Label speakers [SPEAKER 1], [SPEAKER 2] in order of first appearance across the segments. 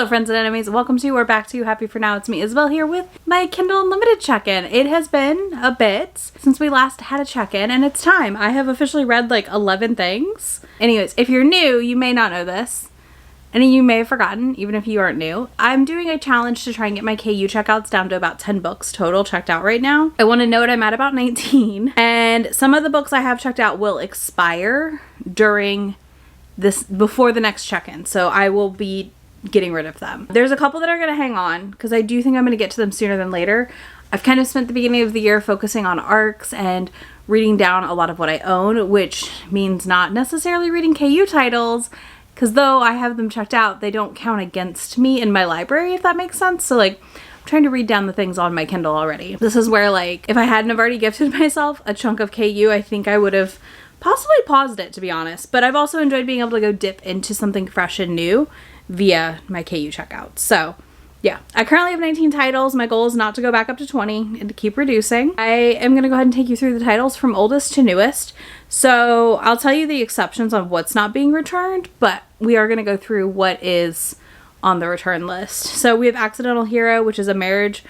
[SPEAKER 1] Hello friends and enemies, welcome to or back to Happy For Now. It's me Isabel here with my Kindle Unlimited check-in. It has been a bit since we last had a check-in and it's time. I have officially read like 11 things. Anyways, if you're new, you may not know this. And you may have forgotten, even if you aren't new. I'm doing a challenge to try and get my KU checkouts down to about 10 books total checked out right now. I want to note I'm at about 19. And some of the books I have checked out will expire during this, before the next check-in. So I will be getting rid of them. There's a couple that are going to hang on because I do think I'm going to get to them sooner than later. I've kind of spent the beginning of the year focusing on arcs and reading down a lot of what I own, which means not necessarily reading KU titles, because though I have them checked out, they don't count against me in my library, if that makes sense. So like, I'm trying to read down the things on my Kindle already. This is where like, if I hadn't have already gifted myself a chunk of KU, I think I would have possibly paused it, to be honest. But I've also enjoyed being able to go dip into something fresh and new via my KU checkout. So yeah, I currently have 19 titles. My goal is not to go back up to 20 and to keep reducing. I am going to go ahead and take you through the titles from oldest to newest. So I'll tell you the exceptions on what's not being returned, but we are going to go through what is on the return list. So we have Accidental Hero, which is a marriage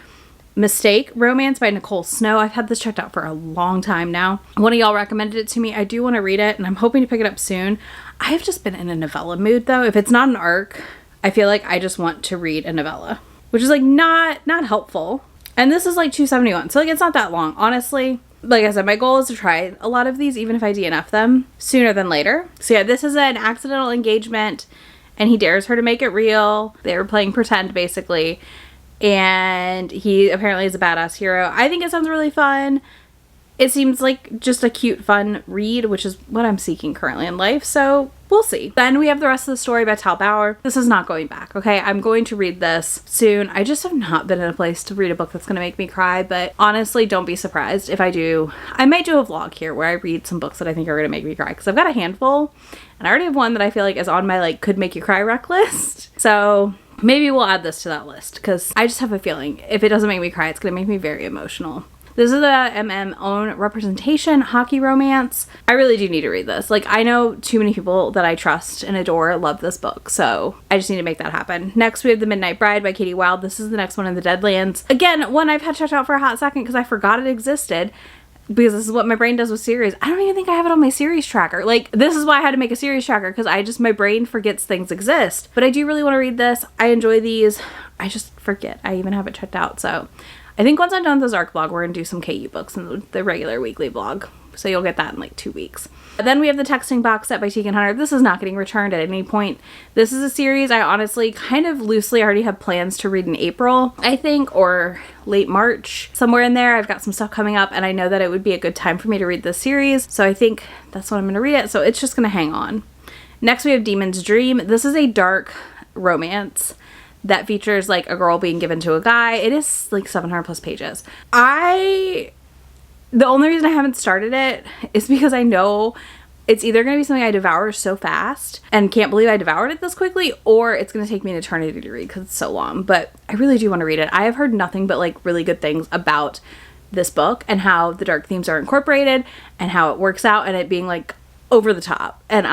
[SPEAKER 1] mistake romance by Nicole Snow. I've had this checked out for a long time now. One of y'all recommended it to me. I do want to read it and I'm hoping to pick it up soon. I have just been in a novella mood though. If it's not an arc, I feel like I just want to read a novella, which is like not helpful. And this is like 271. So like it's not that long. Honestly, like I said, my goal is to try a lot of these, even if I DNF them sooner than later. So yeah, this is an accidental engagement and he dares her to make it real. They were playing pretend basically. And he apparently is a badass hero. I think it sounds really fun. It seems like just a cute, fun read, which is what I'm seeking currently in life. So we'll see. Then we have the rest of the story by Tal Bauer. This is not going back, okay? I'm going to read this soon. I just have not been in a place to read a book that's going to make me cry. But honestly, don't be surprised if I do. I might do a vlog here where I read some books that I think are going to make me cry. Because I've got a handful. And I already have one that I feel like is on my like could make you cry rec list. So maybe we'll add this to that list because I just have a feeling if it doesn't make me cry, it's going to make me very emotional. This is a own representation hockey romance. I really do need to read this. Like I know too many people that I trust and adore love this book. So I just need to make that happen. Next we have The Midnight Bride by Katie Wilde. This is the next one in the Deadlands. Again, one I've had checked out for a hot second because I forgot it existed. Because this is what my brain does with series. I don't even think I have it on my series tracker. Like, this is why I had to make a series tracker, because my brain forgets things exist. But I do really want to read this. I enjoy these. I just forget. I even have it checked out. So I think once I'm done with this ARC vlog, we're going to do some KU books in the regular weekly vlog. So you'll get that in like 2 weeks. Then we have the Texting Box Set by Tegan Hunter. This is not getting returned at any point. This is a series I honestly kind of loosely already have plans to read in April, I think, or late March. Somewhere in there, I've got some stuff coming up and I know that it would be a good time for me to read this series. So I think that's when I'm going to read it. So it's just going to hang on. Next we have Demon's Dream. This is a dark romance that features like a girl being given to a guy. It is like 700 plus pages. The only reason I haven't started it is because I know it's either going to be something I devour so fast and can't believe I devoured it this quickly, or it's going to take me an eternity to read because it's so long. But I really do want to read it. I have heard nothing but like really good things about this book and how the dark themes are incorporated and how it works out and it being like over the top. And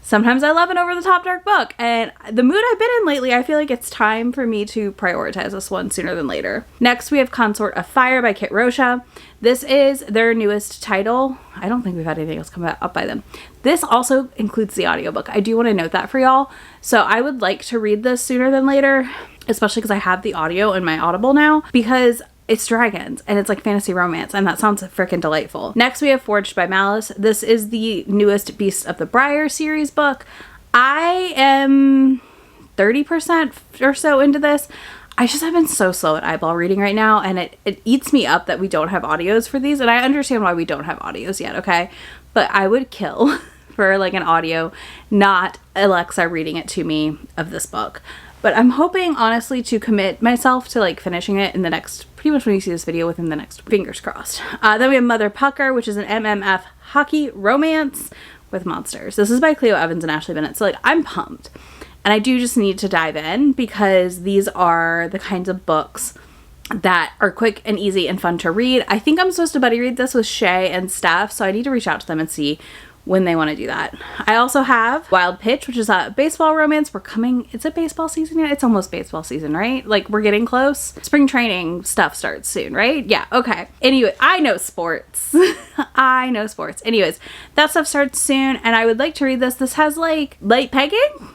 [SPEAKER 1] sometimes I love an over the top dark book. And the mood I've been in lately, I feel like it's time for me to prioritize this one sooner than later. Next, we have Consort of Fire by Kit Rocha. This is their newest title. I don't think we've had anything else come up by them. This also includes the audiobook. I do want to note that for y'all. So I would like to read this sooner than later, especially because I have the audio in my Audible now, because it's dragons and it's like fantasy romance and that sounds freaking delightful. Next we have Forged by Malice. This is the newest Beasts of the Briar series book. I am 30% or so into this. I just have been so slow at eyeball reading right now and it eats me up that we don't have audios for these, and I understand why we don't have audios yet, okay? But I would kill for like an audio, not Alexa reading it to me of this book. But I'm hoping, honestly, to commit myself to, like, finishing it in the next, pretty much when you see this video, within the next, fingers crossed. Then we have Mother Pucker, which is an MMF hockey romance with monsters. This is by Cleo Evans and Ashley Bennett. So, like, I'm pumped. And I do just need to dive in because these are the kinds of books that are quick and easy and fun to read. I think I'm supposed to buddy read this with Shay and Steph, so I need to reach out to them and see when they want to do that. I also have Wild Pitch, which is a baseball romance. Is it baseball season yet? It's almost baseball season, right? Like, we're getting close. Spring training stuff starts soon, right? Yeah, okay. Anyway, I know sports. I know sports. Anyways, that stuff starts soon, and I would like to read this. This has, like, light pegging,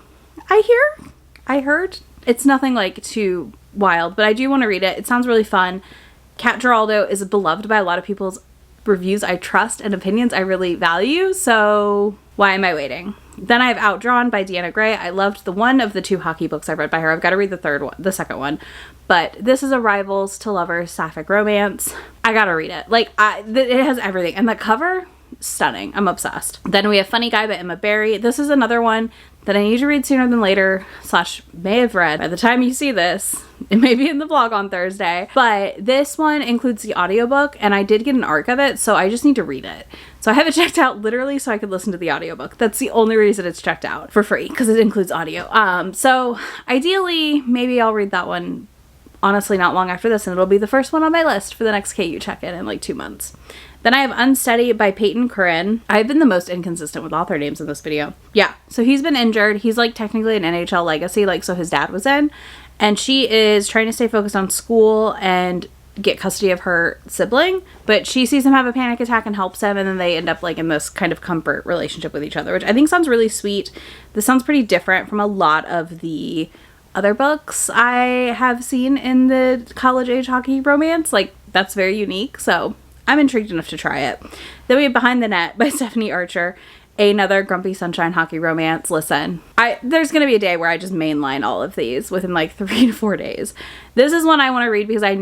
[SPEAKER 1] I heard. It's nothing, like, too wild, but I do want to read it. It sounds really fun. Cat Geraldo is beloved by a lot of people's reviews I trust and opinions I really value, so why am I waiting? Then I have Outdrawn by Deanna Gray. I loved the one of the 2 hockey books I've read by her. I've got to read the second one. But this is a rivals to lovers sapphic romance. I gotta read it. Like, it has everything. And the cover, stunning. I'm obsessed. Then we have Funny Guy by Emma Barry. This is another one that I need to read sooner than later, / may have read by the time you see this. It may be in the vlog on Thursday. But this one includes the audiobook, and I did get an ARC of it, so I just need to read it. So I have it checked out literally so I could listen to the audiobook. That's the only reason it's checked out for free, because it includes audio. So ideally, maybe I'll read that one, honestly, not long after this, and it'll be the first one on my list for the next KU check-in in like 2 months. Then I have Unsteady by Peyton Curran. I've been the most inconsistent with author names in this video. Yeah, so he's been injured. He's like technically an NHL legacy, like so his dad was in. And she is trying to stay focused on school and get custody of her sibling. But she sees him have a panic attack and helps him. And then they end up like in this kind of comfort relationship with each other, which I think sounds really sweet. This sounds pretty different from a lot of the other books I have seen in the college age hockey romance. Like, that's very unique. So I'm intrigued enough to try it. Then we have Behind the Net by Stephanie Archer, another Grumpy Sunshine hockey romance. Listen, there's going to be a day where I just mainline all of these within like 3 to 4 days. This is one I want to read because I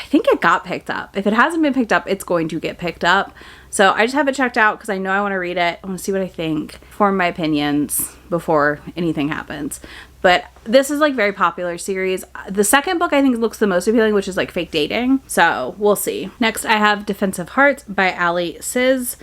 [SPEAKER 1] think it got picked up. If it hasn't been picked up, it's going to get picked up. So I just have it checked out because I know I want to read it. I want to see what I think, form my opinions before anything happens. But this is like very popular series. The second book I think looks the most appealing, which is like fake dating. So we'll see. Next I have Defensive Hearts by Ali Sees,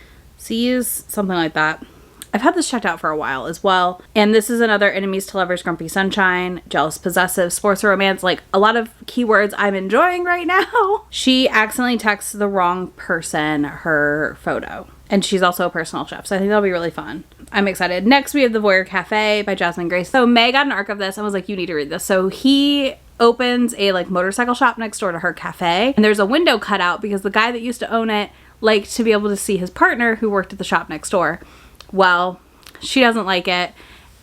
[SPEAKER 1] something like that. I've had this checked out for a while as well. And this is another enemies to lovers, Grumpy Sunshine, jealous, possessive, sports romance, like a lot of keywords I'm enjoying right now. She accidentally texts the wrong person her photo. And she's also a personal chef, so I think that'll be really fun. I'm excited. Next, we have The Voyeur Cafe by Jasmine Grace. So May got an ARC of this and was like, you need to read this. So he opens a like motorcycle shop next door to her cafe. And there's a window cut out because the guy that used to own it liked to be able to see his partner who worked at the shop next door. Well, she doesn't like it.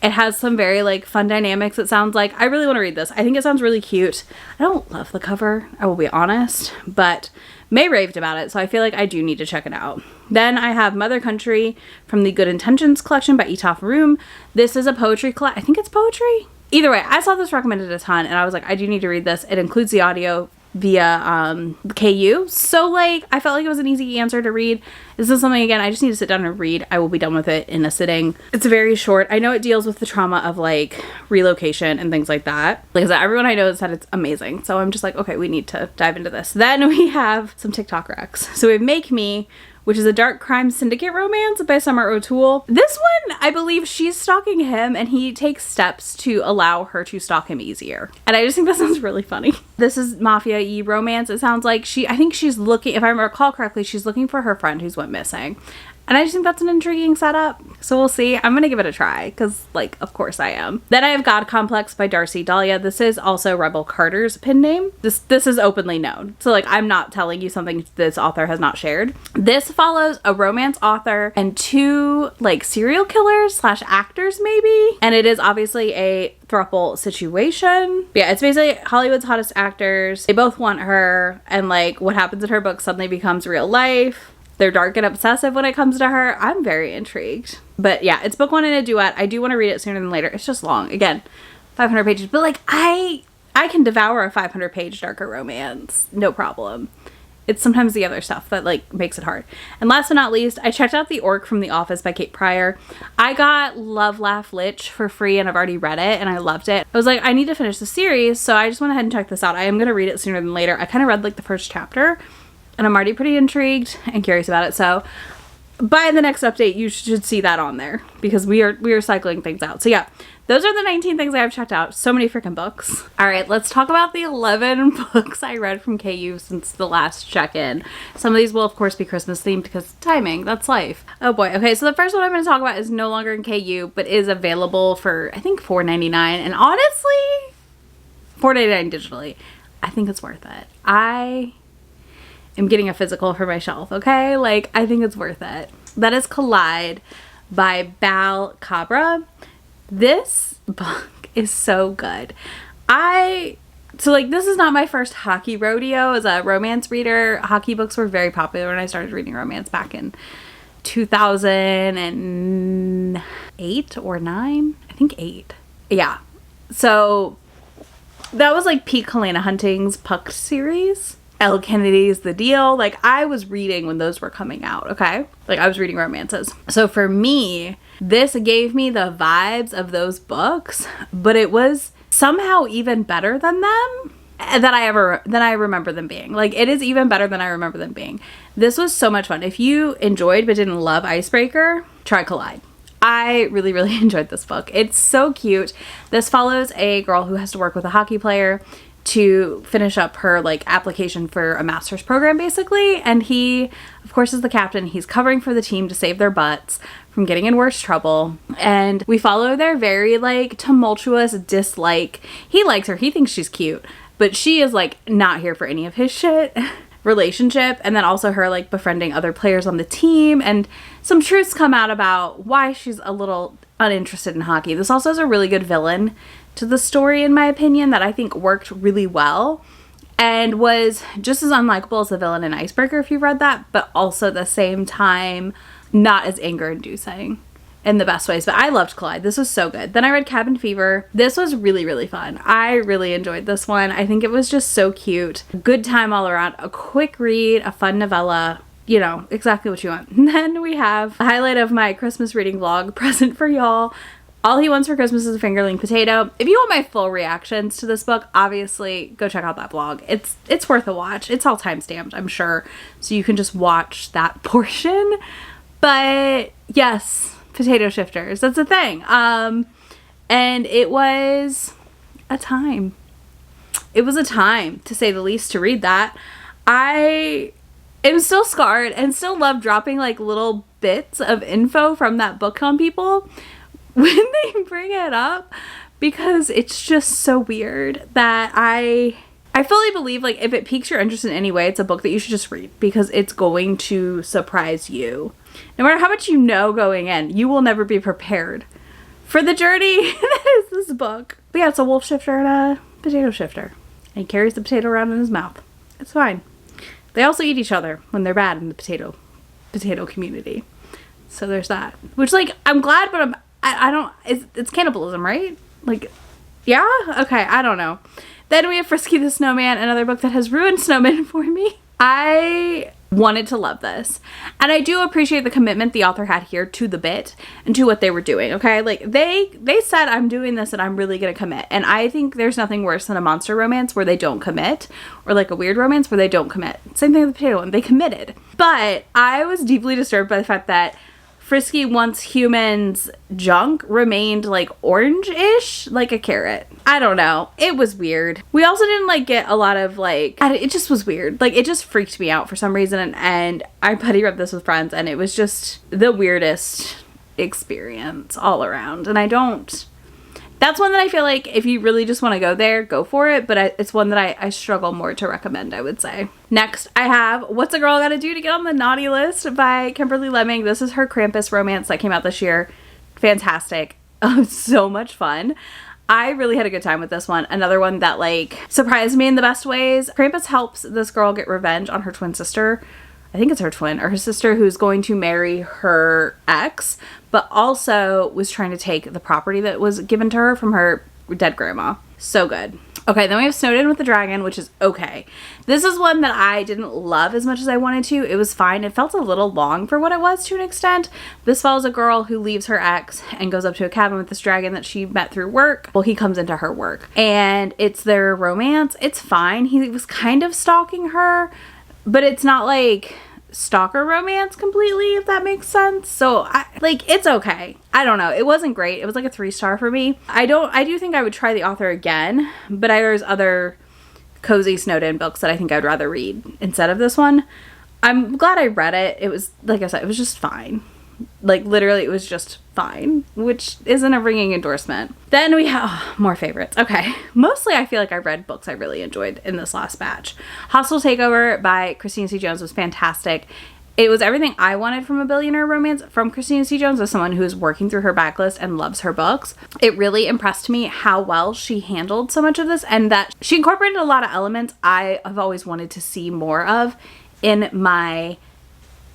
[SPEAKER 1] It has some very like fun dynamics, it sounds like. I really want to read this. I think it sounds really cute. I don't love the cover, I will be honest, but May raved about it, so I feel like I do need to check it out. Then I have Mother Country from the Good Intentions collection by Etaf Room. This is a poetry I think it's poetry. Either way, I saw this recommended a ton, and I was like, I do need to read this. It includes the audio via KU, so like I felt like it was an easy answer to read. This is something, again, I just need to sit down and read. I will be done with it in a sitting. It's very short. I know it deals with the trauma of like relocation and things like that. Like I said, everyone I know has said it's amazing, so I'm just like, okay, we need to dive into this. Then we have some TikTok recs. So we have Make Me, which is a dark crime syndicate romance by Summer O'Toole. This one, I believe she's stalking him and he takes steps to allow her to stalk him easier. And I just think that sounds really funny. This is mafia-y romance. It sounds like I think she's looking, if I recall correctly, she's looking for her friend who's went missing. And I just think that's an intriguing setup. So we'll see. I'm going to give it a try because, like, of course I am. Then I have God Complex by Darcy Dahlia. This is also Rebel Carter's pen name. This is openly known. So, like, I'm not telling you something this author has not shared. This follows a romance author and 2, like, serial killers / actors, maybe. And it is obviously a throuple situation. But yeah, it's basically Hollywood's hottest actors. They both want her. And, like, what happens in her book suddenly becomes real life. They're dark and obsessive when it comes to her. I'm very intrigued. But yeah, it's book 1 in a duet. I do want to read it sooner than later. It's just long. Again, 500 pages. But like, I can devour a 500-page darker romance. No problem. It's sometimes the other stuff that like makes it hard. And last but not least, I checked out The Orc from The Office by Kate Pryor. I got Love Laugh Lich for free and I've already read it and I loved it. I was like, I need to finish the series, so I just went ahead and checked this out. I am going to read it sooner than later. I kind of read like the first chapter and I'm already pretty intrigued and curious about it. So by the next update, you should see that on there because we are cycling things out. So yeah, those are the 19 things I have checked out. So many freaking books. All right, let's talk about the 11 books I read from KU since the last check-in. Some of these will, of course, be Christmas themed because timing, that's life. Oh boy. Okay, so the first one I'm going to talk about is no longer in KU, but is available for, I think, $4.99. And honestly, $4.99 digitally. I think it's worth it. I am getting a physical for my shelf, okay? Like, I think it's worth it. That is Collide by Bal Cabra. This book is so good. This is not my first hockey rodeo as a romance reader. Hockey books were very popular when I started reading romance back in 2008 or 9. I think 8. Yeah. So that was like peak Helena Hunting's Puck series. Elle Kennedy's The Deal. Like, I was reading when those were coming out, okay? Like, I was reading romances. So for me, this gave me the vibes of those books, but it was somehow even better than them than I remember them being. Like, it is even better than I remember them being. This was so much fun. If you enjoyed but didn't love Icebreaker, try Collide. I really, really enjoyed this book. It's so cute. This follows a girl who has to work with a hockey player to finish up her like application for a master's program basically, and he of course is the captain. He's covering for the team to save their butts from getting in worse trouble, and we follow their very like tumultuous dislike. He likes her, he thinks she's cute, but she is like not here for any of his shit relationship, and then also her like befriending other players on the team, and some truths come out about why she's a little uninterested in hockey. This also has a really good villain to the story, in my opinion, that I think worked really well and was just as unlikable as the villain in Icebreaker, if you've read that, but also at the same time not as anger inducing in the best ways. But I loved Collide. This was so good. Then I read Cabin Fever. This was really, really fun. I really enjoyed this one. I think it was just so cute. Good time all around. A quick read, a fun novella. You know, exactly what you want. And then we have a highlight of my Christmas reading vlog present for y'all. All He Wants for Christmas is a Fingerling Potato. If you want my full reactions to this book, obviously go check out that vlog. It's worth a watch. It's all time-stamped, I'm sure, so you can just watch that portion. But yes, potato shifters, that's a thing. And it was a time. It was a time, to say the least, to read that. I am still scarred and still love dropping like little bits of info from that book on people when they bring it up, because it's just so weird that I fully believe, like, if it piques your interest in any way, it's a book that you should just read because it's going to surprise you. No matter how much you know going in, you will never be prepared for the journey that is this book. But yeah, it's a wolf shifter and a potato shifter. And he carries the potato around in his mouth. It's fine. They also eat each other when they're bad in the potato community. So there's that. Which, like, I'm glad, but I don't, it's cannibalism, right? Like, yeah? Okay, I don't know. Then we have Frisky the Snowman, another book that has ruined snowmen for me. I wanted to love this. And I do appreciate the commitment the author had here to the bit and to what they were doing, okay? Like, they said, I'm doing this and I'm really gonna commit. And I think there's nothing worse than a monster romance where they don't commit, or like a weird romance where they don't commit. Same thing with the potato one, they committed. But I was deeply disturbed by the fact that Frisky Once Human's junk remained like orange-ish, like a carrot. I don't know. It was weird. We also didn't like get a lot of like, it just was weird. Like, it just freaked me out for some reason, and I buddy read this with friends and it was just the weirdest experience all around. And that's one that I feel like if you really just want to go there, go for it. But it's one that I struggle more to recommend, I would say. Next, I have What's a Girl Gotta Do to Get on the Naughty List by Kimberly Lemming. This is her Krampus romance that came out this year. Fantastic. So much fun. I really had a good time with this one. Another one that like surprised me in the best ways. Krampus helps this girl get revenge on her twin sister. I think it's her twin or her sister, who's going to marry her ex, but also was trying to take the property that was given to her from her dead grandma. So good. Okay, then we have Snowed In with the Dragon, which is okay. This is one that I didn't love as much as I wanted to. It was fine. It felt a little long for what it was to an extent. This follows a girl who leaves her ex and goes up to a cabin with this dragon that she met through work. Well, he comes into her work and it's their romance. It's fine. He was kind of stalking her, but it's not like stalker romance completely, if that makes sense. So it's okay. I don't know. It wasn't great. It was like a 3-star for me. I do think I would try the author again, but there's other cozy snowed in books that I think I'd rather read instead of this one. I'm glad I read it. It was, like I said, it was just fine. Like, literally, it was just fine, which isn't a ringing endorsement. Then we have more favorites. Okay. Mostly, I feel like I read books I really enjoyed in this last batch. Hostile Takeover by Christina C. Jones was fantastic. It was everything I wanted from a billionaire romance from Christina C. Jones, as someone who is working through her backlist and loves her books. It really impressed me how well she handled so much of this, and that she incorporated a lot of elements I have always wanted to see more of in my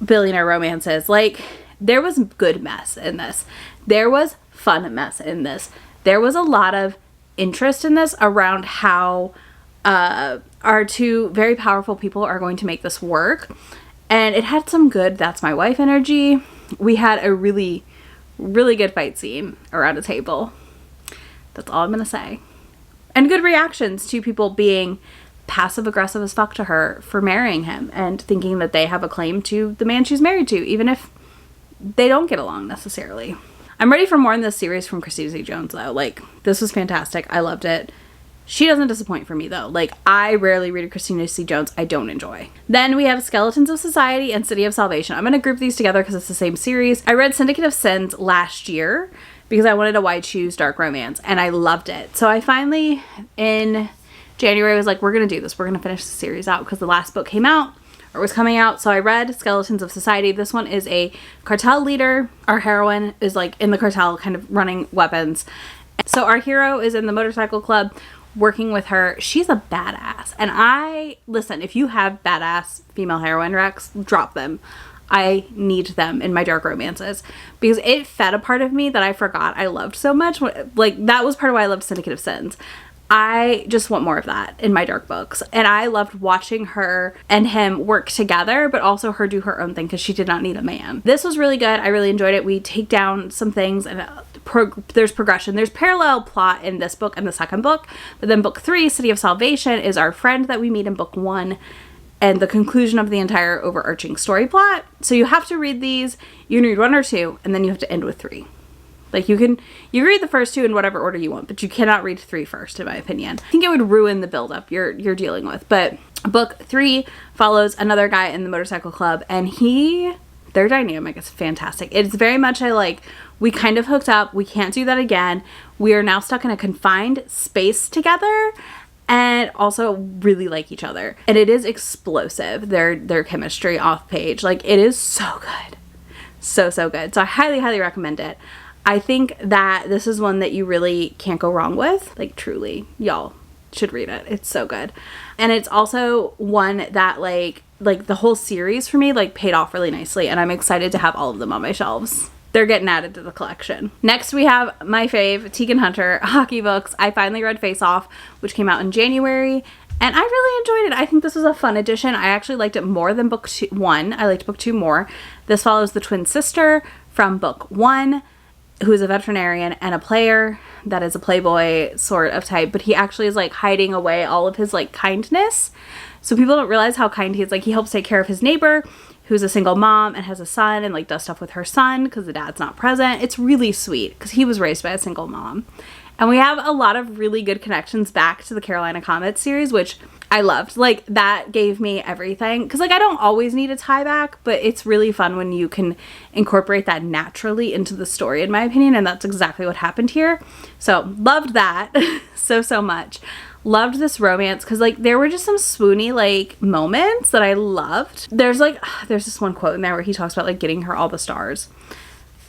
[SPEAKER 1] billionaire romances. Like, there was good mess in this. There was fun mess in this. There was a lot of interest in this around how our two very powerful people are going to make this work. And it had some good That's My Wife energy. We had a really, really good fight scene around a table. That's all I'm going to say. And good reactions to people being passive aggressive as fuck to her for marrying him and thinking that they have a claim to the man she's married to, even if they don't get along necessarily. I'm ready for more in this series from Christina C. Jones, though. Like, this was fantastic. I loved it. She doesn't disappoint for me, though. Like, I rarely read a Christina C. Jones I don't enjoy. Then we have Skeletons of Society and City of Salvation. I'm going to group these together because it's the same series. I read Syndicate of Sins last year because I wanted a Why Choose dark romance, and I loved it. So I finally, in January, was like, we're going to do this. We're going to finish the series out because the last book came out, or was coming out. So I read Skeletons of Society. This one is a cartel leader. Our heroine is like in the cartel, kind of running weapons. So our hero is in the motorcycle club working with her. She's a badass. And listen, if you have badass female heroine recs, drop them. I need them in my dark romances because it fed a part of me that I forgot I loved so much. Like, that was part of why I loved Syndicate of Sins. I just want more of that in my dark books. And I loved watching her and him work together, but also her do her own thing because she did not need a man. This was really good. I really enjoyed it. We take down some things, and there's progression. There's parallel plot in this book and the second book. But then book 3, City of Salvation, is our friend that we meet in book 1 and the conclusion of the entire overarching story plot. So you have to read these. You can read 1 or 2, and then you have to end with 3. Like, you can read the first 2 in whatever order you want, but you cannot read 3 first, in my opinion. I think it would ruin the buildup you're dealing with. But book 3 follows another guy in the motorcycle club, and their dynamic is fantastic. It's very much we kind of hooked up. We can't do that again. We are now stuck in a confined space together, and also really like each other. And it is explosive, their chemistry off page. Like, it is so good. So good. So I highly, highly recommend it. I think that this is one that you really can't go wrong with. Like, truly, y'all should read it. It's so good. And it's also one that like the whole series for me paid off really nicely, and I'm excited to have all of them on my shelves. They're getting added to the collection. Next, we have my fave, Tegan Hunter, hockey books. I finally read Face Off, which came out in January, and I really enjoyed it. I think this was a fun edition. I actually liked it more than book 1. I liked book 2 more. This follows the twin sister from book 1, who is a veterinarian and a player that is a playboy sort of type, but he actually is hiding away all of his kindness. So people don't realize how kind he is. He helps take care of his neighbor, who's a single mom and has a son, and does stuff with her son because the dad's not present. It's really sweet because he was raised by a single mom. And we have a lot of really good connections back to the Carolina Comets series, which I loved. That gave me everything. Because, I don't always need a tie back, but it's really fun when you can incorporate that naturally into the story, in my opinion. And that's exactly what happened here. So, loved that so much. Loved this romance because, there were just some swoony, moments that I loved. There's this one quote in there where he talks about, getting her all the stars.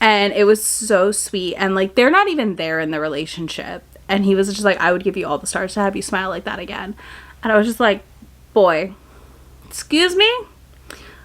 [SPEAKER 1] And it was so sweet. And, they're not even there in the relationship. And he was just I would give you all the stars to have you smile like that again. And I was just boy, excuse me?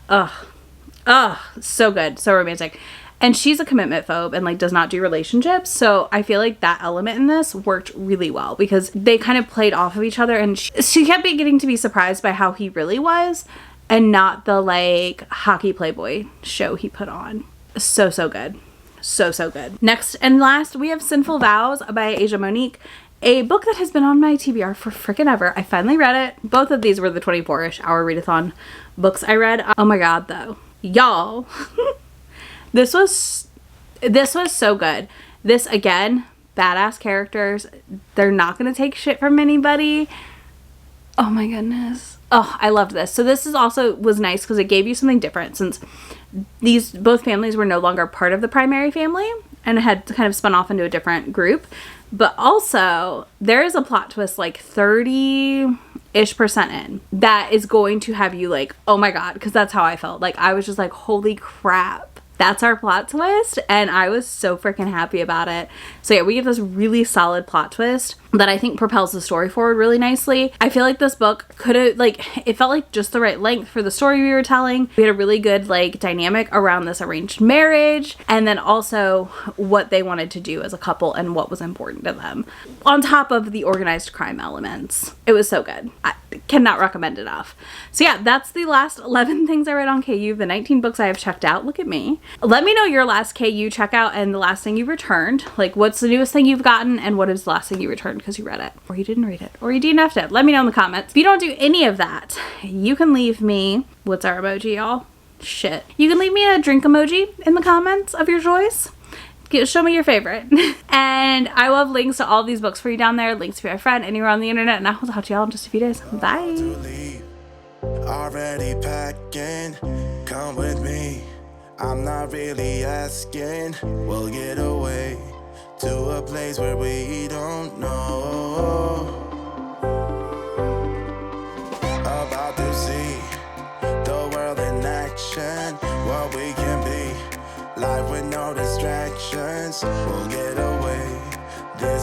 [SPEAKER 1] Ugh, so good. So romantic. And she's a commitment phobe and, does not do relationships. So I feel that element in this worked really well because they kind of played off of each other. And she kept getting to be surprised by how he really was and not the, hockey playboy show he put on. So good. So good. Next and last, we have Sinful Vows by Asia Monique. A book that has been on my TBR for freaking ever. I finally read it. Both of these were the 24-ish hour readathon books I read. Oh my god, though. Y'all. This was so good. This, again, badass characters. They're not going to take shit from anybody. Oh my goodness. Oh, I loved this. So this is also was nice because it gave you something different, since both families were no longer part of the primary family and had kind of spun off into a different group. But also, there is a plot twist like 30-ish% in that is going to have you like, oh my god, because that's how I felt. Like, I was just like, holy crap. That's our plot twist, and I was so freaking happy about it. So yeah, we get this really solid plot twist that I think propels the story forward really nicely. I feel like this book could have, like, it felt like just the right length for the story we were telling. We had a really good, like, dynamic around this arranged marriage, and then also what they wanted to do as a couple and what was important to them, on top of the organized crime elements. It was so good. I cannot recommend enough. So yeah, that's the last 11 things I read on KU, the 19 books I have checked out. Look at me. Let me know your last KU checkout and the last thing you returned. Like, what's the newest thing you've gotten and what is the last thing you returned because you read it or you didn't read it or you DNF'd it. Let me know in the comments. If you don't do any of that, you can leave me, what's our emoji, y'all? Shit. You can leave me a drink emoji in the comments of your choice. Show me your favorite. And I will have links to all these books for you down there, links to my friend anywhere on the internet, and I will talk to y'all in just a few days. Bye.
[SPEAKER 2] Already packing, come with me. I'm not really asking. We'll get away to a place where we don't know. About to see the world in action, what we can be. Life with no distractions, we'll get away. This